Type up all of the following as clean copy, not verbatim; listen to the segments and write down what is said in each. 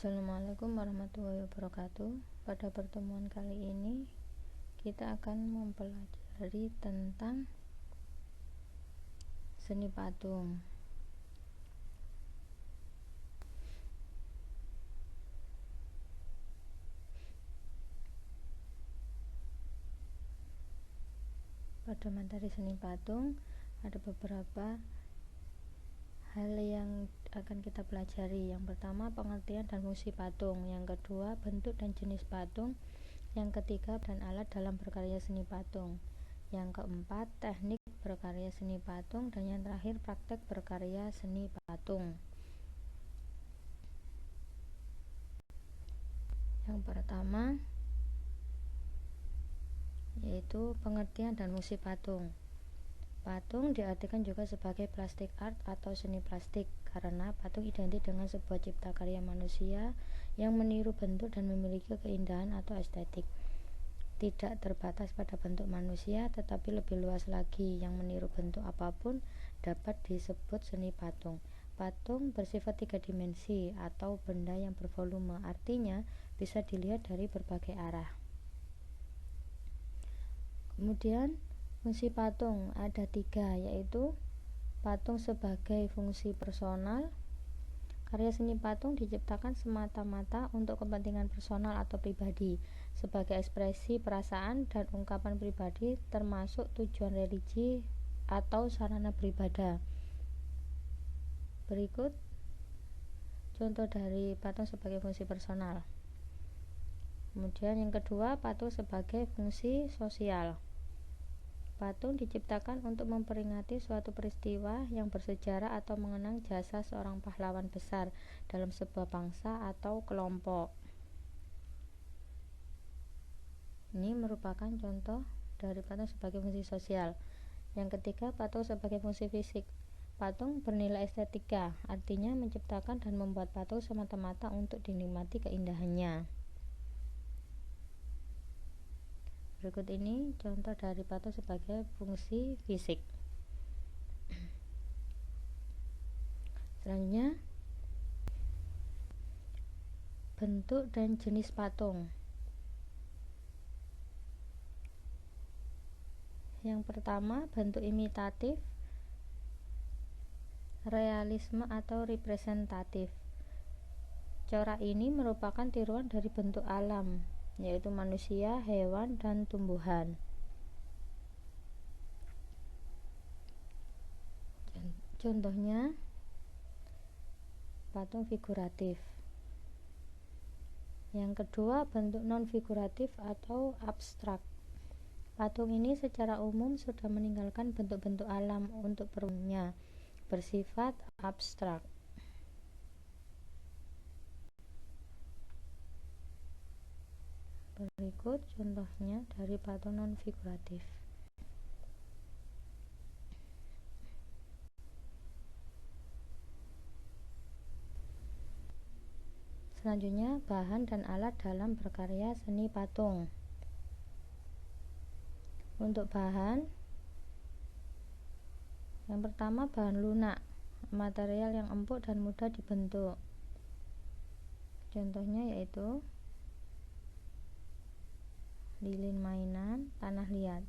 Assalamualaikum warahmatullahi wabarakatuh. Pada pertemuan kali ini kita akan mempelajari tentang seni patung. Pada materi seni patung ada beberapa hal yang akan kita pelajari. Yang pertama, pengertian dan fungsi patung. Yang kedua, bentuk dan jenis patung. Yang ketiga, dan alat dalam berkarya seni patung. Yang keempat, teknik berkarya seni patung. Dan yang terakhir, praktek berkarya seni patung. Yang pertama yaitu pengertian dan fungsi patung. Patung diartikan juga sebagai plastik art atau seni plastik, karena patung identik dengan sebuah cipta karya manusia yang meniru bentuk dan memiliki keindahan atau estetik. Tidak terbatas pada bentuk manusia, tetapi lebih luas lagi, yang meniru bentuk apapun dapat disebut seni patung. Patung bersifat 3 dimensi atau benda yang bervolume, artinya bisa dilihat dari berbagai arah. Kemudian fungsi patung ada 3, yaitu patung sebagai fungsi personal. Karya seni patung diciptakan semata-mata untuk kepentingan personal atau pribadi, sebagai ekspresi perasaan dan ungkapan pribadi, termasuk tujuan religi atau sarana beribadah. Berikut contoh dari patung sebagai fungsi personal. Kemudian yang kedua, patung sebagai fungsi sosial. Patung diciptakan untuk memperingati suatu peristiwa yang bersejarah atau mengenang jasa seorang pahlawan besar dalam sebuah bangsa atau kelompok. Ini merupakan contoh dari patung sebagai fungsi sosial. Yang ketiga, patung sebagai fungsi fisik. Patung bernilai estetika, artinya menciptakan dan membuat patung semata-mata untuk dinikmati keindahannya. Berikut ini contoh dari patung sebagai fungsi fisik. Selanjutnya, bentuk dan jenis patung. Yang pertama, bentuk imitatif, realisme atau representatif. Corak ini merupakan tiruan dari bentuk alam, yaitu manusia, hewan, dan tumbuhan. Contohnya, patung figuratif. Yang kedua, bentuk non-figuratif atau abstrak. Patung ini secara umum sudah meninggalkan bentuk-bentuk alam untuk perumnya, bersifat abstrak. Berikut contohnya dari patung non-figuratif. Selanjutnya, bahan dan alat dalam berkarya seni patung. Untuk bahan, yang pertama, bahan lunak, material yang empuk dan mudah dibentuk. Contohnya yaitu lilin mainan, tanah liat.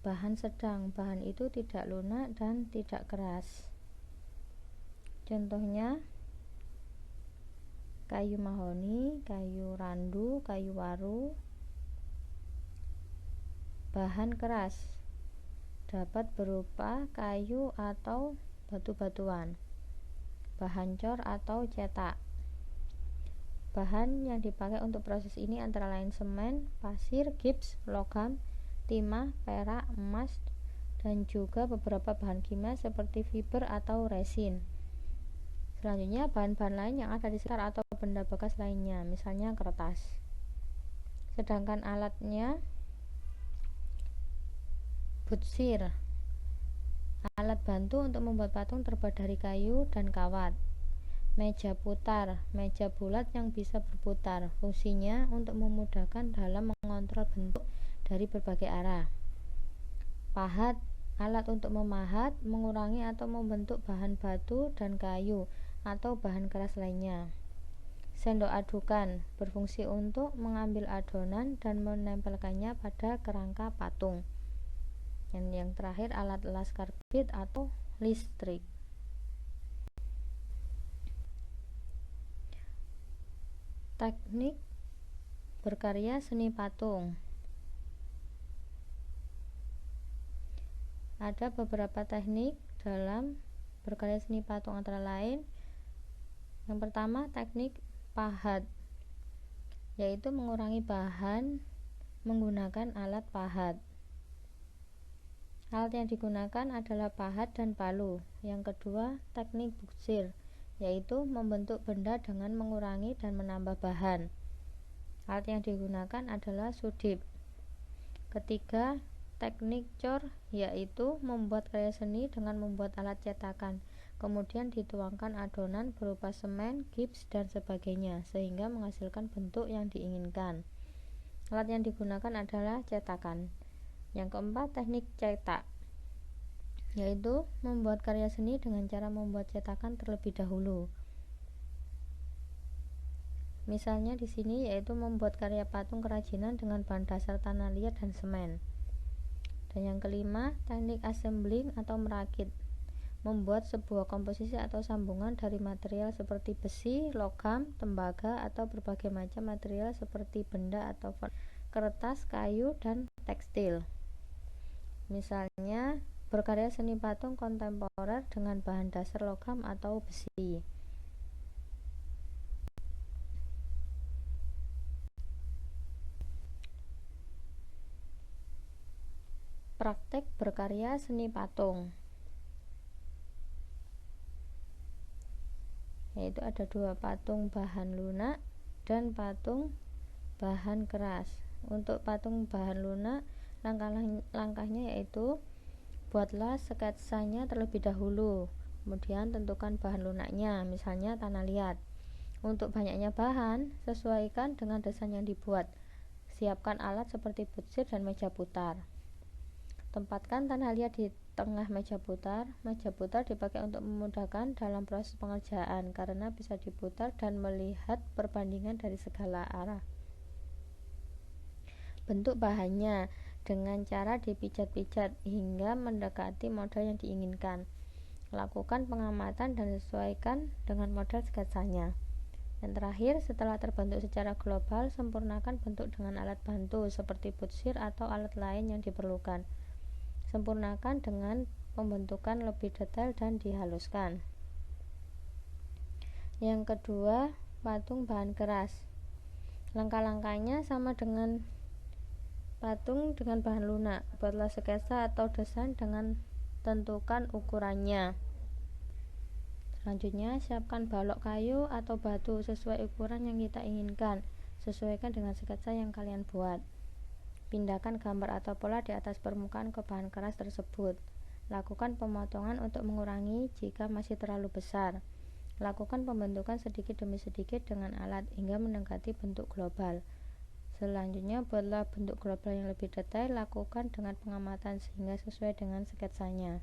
Bahan sedang, bahan itu tidak lunak dan tidak keras. Contohnya kayu mahoni, kayu randu, kayu waru. Bahan keras dapat berupa kayu atau batu-batuan, bahan cor atau cetak. Bahan yang dipakai untuk proses ini antara lain semen, pasir, gips, logam, timah, perak, emas, dan juga beberapa bahan kimia seperti fiber atau resin. Selanjutnya, bahan-bahan lain yang ada di sekitar atau benda bekas lainnya, misalnya kertas. Sedangkan alatnya, butsir, alat bantu untuk membuat patung terbuat dari kayu dan kawat. Meja putar, meja bulat yang bisa berputar, fungsinya untuk memudahkan dalam mengontrol bentuk dari berbagai arah. Pahat, alat untuk memahat, mengurangi atau membentuk bahan batu dan kayu atau bahan keras lainnya. Sendok adukan berfungsi untuk mengambil adonan dan menempelkannya pada kerangka patung. Dan yang terakhir alat las karbit atau listrik. Teknik berkarya seni patung. Ada beberapa teknik dalam berkarya seni patung, antara lain yang pertama teknik pahat, yaitu mengurangi bahan menggunakan alat pahat. Alat yang digunakan adalah pahat dan palu. Yang kedua teknik buksir, yaitu membentuk benda dengan mengurangi dan menambah bahan. Alat yang digunakan adalah sudip. Ketiga teknik cor, yaitu membuat karya seni dengan membuat alat cetakan, kemudian dituangkan adonan berupa semen, gips, dan sebagainya sehingga menghasilkan bentuk yang diinginkan. Alat yang digunakan adalah cetakan. Yang keempat teknik cetak, yaitu membuat karya seni dengan cara membuat cetakan terlebih dahulu. Misalnya di sini yaitu membuat karya patung kerajinan dengan bahan dasar tanah liat dan semen. Dan yang kelima teknik assembling atau merakit, membuat sebuah komposisi atau sambungan dari material seperti besi, logam, tembaga, atau berbagai macam material seperti benda atau kertas, kayu, dan tekstil. Misalnya berkarya seni patung kontemporer dengan bahan dasar logam atau besi. Praktek berkarya seni patung, yaitu ada dua, patung bahan lunak dan patung bahan keras. Untuk patung bahan lunak, langkahnya yaitu buatlah sketsanya terlebih dahulu, kemudian tentukan bahan lunaknya, misalnya tanah liat. Untuk banyaknya bahan, sesuaikan dengan desain yang dibuat. Siapkan alat seperti butsir dan meja putar. Tempatkan tanah liat di tengah meja putar. Meja putar dipakai untuk memudahkan dalam proses pengerjaan karena bisa diputar dan melihat perbandingan dari segala arah. Bentuk bahannya dengan cara dipijat-pijat hingga mendekati model yang diinginkan. Lakukan pengamatan dan sesuaikan dengan model sketsanya. Yang terakhir, setelah terbentuk secara global, sempurnakan bentuk dengan alat bantu seperti butsir atau alat lain yang diperlukan. Sempurnakan dengan pembentukan lebih detail dan dihaluskan. Yang kedua, patung bahan keras. Langkah-langkahnya sama dengan patung dengan bahan lunak. Buatlah sketsa atau desain dengan tentukan ukurannya. Selanjutnya, siapkan balok kayu atau batu sesuai ukuran yang kita inginkan. Sesuaikan dengan sketsa yang kalian buat. Pindahkan gambar atau pola di atas permukaan ke bahan keras tersebut. Lakukan pemotongan untuk mengurangi jika masih terlalu besar. Lakukan pembentukan sedikit demi sedikit dengan alat hingga mendekati bentuk global. Selanjutnya, buatlah bentuk global yang lebih detail. Lakukan dengan pengamatan sehingga sesuai dengan sketsanya.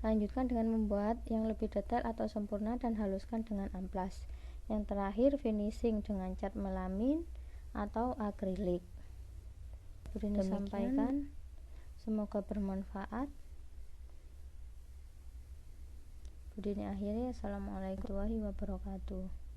Lanjutkan dengan membuat yang lebih detail atau sempurna dan haluskan dengan amplas. Yang terakhir, finishing dengan cat melamin atau akrilik. Sudah disampaikan, semoga bermanfaat. Budini akhiri, assalamualaikum warahmatullahi wabarakatuh.